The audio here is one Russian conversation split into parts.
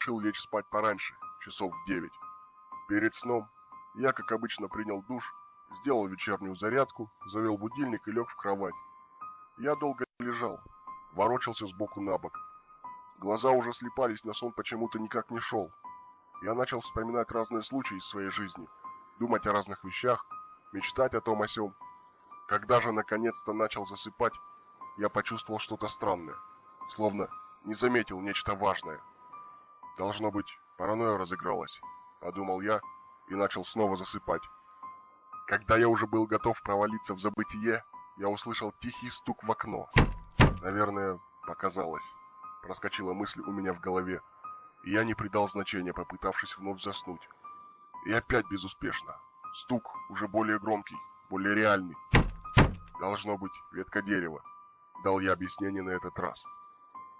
решил лечь спать пораньше, часов в 9. Перед сном я, как обычно, принял душ, сделал вечернюю зарядку, завел будильник и лег в кровать. Я долго лежал, ворочался сбоку на бок. Глаза уже слипались, но сон почему-то никак не шел. Я начал вспоминать разные случаи из своей жизни, думать о разных вещах, мечтать о том о сём. Когда же наконец-то начал засыпать, я почувствовал что-то странное, словно не заметил нечто важное. Должно быть, паранойя разыгралась, подумал я и начал снова засыпать. Когда я уже был готов провалиться в забытие, я услышал тихий стук в окно. Наверное, показалось. Проскочила мысль у меня в голове, и я не придал значения, попытавшись вновь заснуть. И опять безуспешно. Стук уже более громкий, более реальный. Должно быть, ветка дерева. Дал я объяснение на этот раз.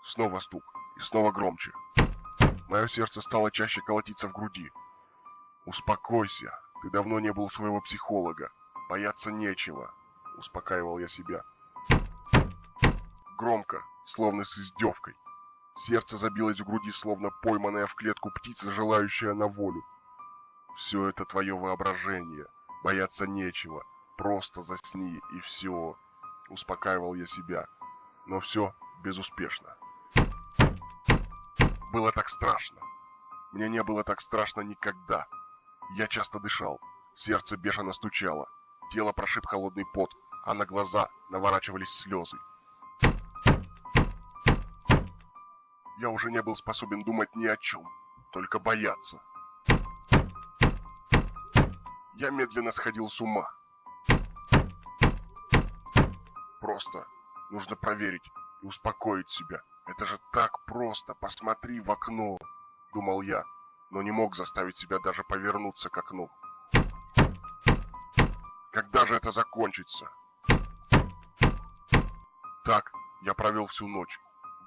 Снова стук, и снова громче. Мое сердце стало чаще колотиться в груди. «Успокойся, ты давно не был своего психолога. Бояться нечего», — успокаивал я себя. Громко, словно с издевкой. Сердце забилось в груди, словно пойманная в клетку птица, желающая на волю. «Все это твое воображение. Бояться нечего. Просто засни, и все», — успокаивал я себя. Но все безуспешно. Было так страшно. Мне не было так страшно никогда. Я часто дышал, сердце бешено стучало, тело прошиб холодный пот, а на глаза наворачивались слезы. Я уже не был способен думать ни о чем, только бояться. Я медленно сходил с ума. Просто нужно проверить и успокоить себя. Это же так просто, посмотри в окно, думал я, но не мог заставить себя даже повернуться к окну. Когда же это закончится? Так я провел всю ночь,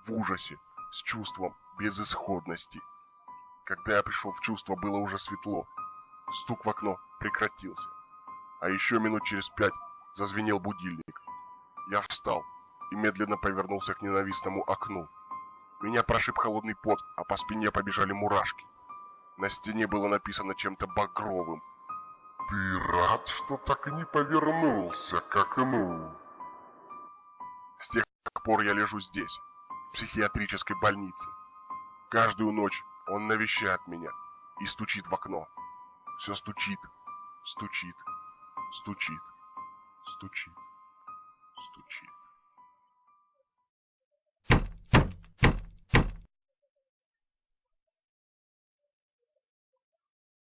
в ужасе, с чувством безысходности. Когда я пришел в чувство, было уже светло. Стук в окно прекратился. А еще минут через 5 зазвенел будильник. Я встал и медленно повернулся к ненавистному окну. Меня прошиб холодный пот, а по спине побежали мурашки. На стене было написано чем-то багровым: «Ты рад, что так и не повернулся к окну?» С тех пор я лежу здесь, в психиатрической больнице. Каждую ночь он навещает меня и стучит в окно. Все стучит, стучит, стучит, стучит.